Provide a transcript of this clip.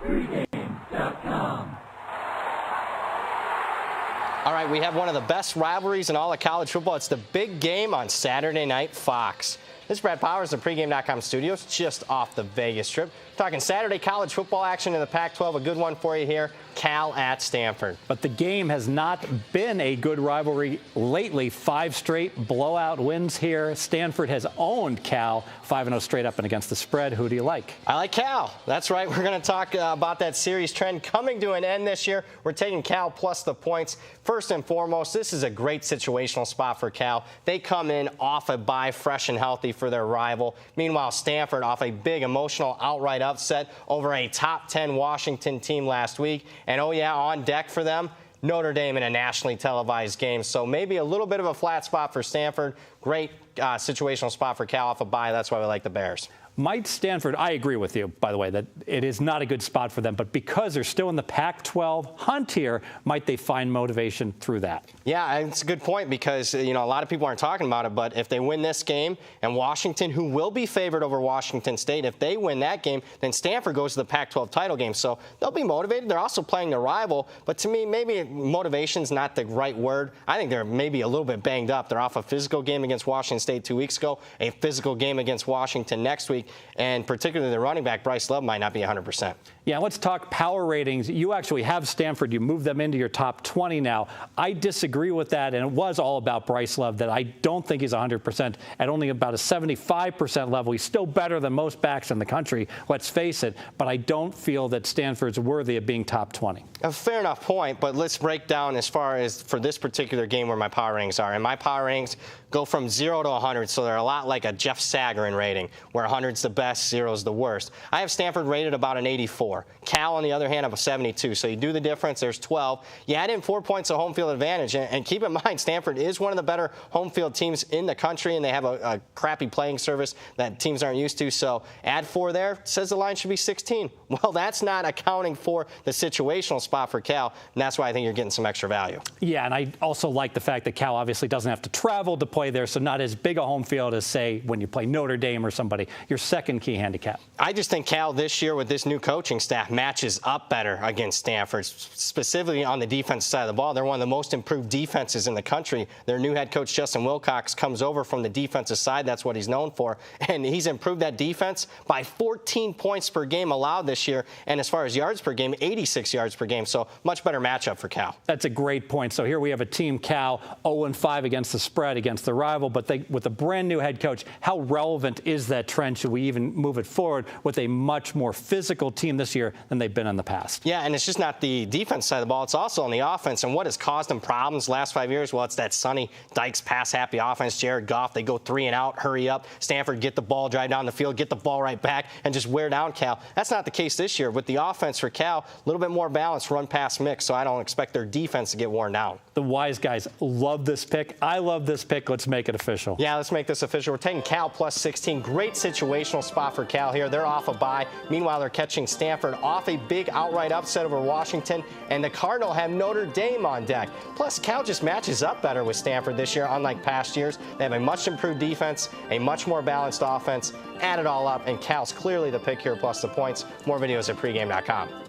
Pregame.com. All right, we have one of the best rivalries in all of college football. It's the big game on Saturday Night Fox. This is Brad Powers of Pregame.com studios, just off the Vegas Strip. Talking Saturday college football action in the Pac-12. A good one for you here. Cal at Stanford. But the game has not been a good rivalry lately. 5 straight blowout wins here. Stanford has owned Cal 5-0 straight up and against the spread. Who do you like? I like Cal. That's right. We're going to talk about that series trend coming to an end this year. We're taking Cal plus the points. First and foremost, this is a great situational spot for Cal. They come in off a bye, fresh and healthy for their rival. Meanwhile, Stanford off a big emotional outright upset over a top 10 Washington team last week. And oh yeah, on deck for them, Notre Dame in a nationally televised game. So maybe a little bit of a flat spot for Stanford. Great situational spot for Cal off a bye. That's why we like the Bears. Might Stanford, I agree with you, by the way, that it is not a good spot for them. But because they're still in the Pac-12 hunt here, might they find motivation through that? Yeah, it's a good point because, a lot of people aren't talking about it. But if they win this game and Washington, who will be favored over Washington State, if they win that game, then Stanford goes to the Pac-12 title game. So they'll be motivated. They're also playing their rival. But to me, maybe motivation's not the right word. I think they're maybe a little bit banged up. They're off a physical game against Washington State 2 weeks ago, a physical game against Washington next week. And particularly the running back, Bryce Love, might not be 100%. Yeah, let's talk power ratings. You actually have Stanford. You moved them into your top 20 now. I disagree with that, and it was all about Bryce Love, that I don't think he's 100%. At only about a 75% level, he's still better than most backs in the country, let's face it. But I don't feel that Stanford's worthy of being top 20. A fair enough point, but let's break down as far as for this particular game where my power ratings are. And my power ratings go from 0 to 100, so they're a lot like a Jeff Sagarin rating, where 100's the best, 0's the worst. I have Stanford rated about an 84. Cal, on the other hand, have a 72. So you do the difference, there's 12. You add in 4 points of home field advantage, and keep in mind, Stanford is one of the better home field teams in the country, and they have a crappy playing service that teams aren't used to. So add 4 there, says the line should be 16. Well, that's not accounting for the situational spot for Cal, and that's why I think you're getting some extra value. Yeah, and I also like the fact that Cal obviously doesn't have to travel to play there, so not as big a home field as, say, when you play Notre Dame or somebody. Your second key handicap. I just think Cal this year with this new coaching staff matches up better against Stanford, specifically on the defense side of the ball. They're one of the most improved defenses in the country. Their new head coach, Justin Wilcox, comes over from the defensive side. That's what he's known for. And he's improved that defense by 14 points per game allowed this year. And as far as yards per game, 86 yards per game. So much better matchup for Cal. That's a great point. So here we have a team, Cal, 0-5 against the spread, against the rival. But with a brand new head coach, how relevant is that trend? Should we even move it forward with a much more physical team this year than they've been in the past? Yeah, and it's just not the defense side of the ball. It's also on the offense. And what has caused them problems the last 5 years? Well, it's that Sonny Dykes pass-happy offense. Jared Goff, they go 3 and out, hurry up. Stanford, get the ball, drive down the field, get the ball right back, and just wear down Cal. That's not the case this year. With the offense for Cal, a little bit more balanced run-pass mix, so I don't expect their defense to get worn down. The wise guys love this pick. I love this pick. Let's make it official. Yeah, let's make this official. We're taking Cal plus 16. Great situational spot for Cal here. They're off a bye. Meanwhile, they're catching Stanford off a big outright upset over Washington, and the Cardinal have Notre Dame on deck. Plus, Cal just matches up better with Stanford this year, unlike past years. They have a much improved defense, a much more balanced offense. Add it all up, and Cal's clearly the pick here plus the points. More videos at pregame.com.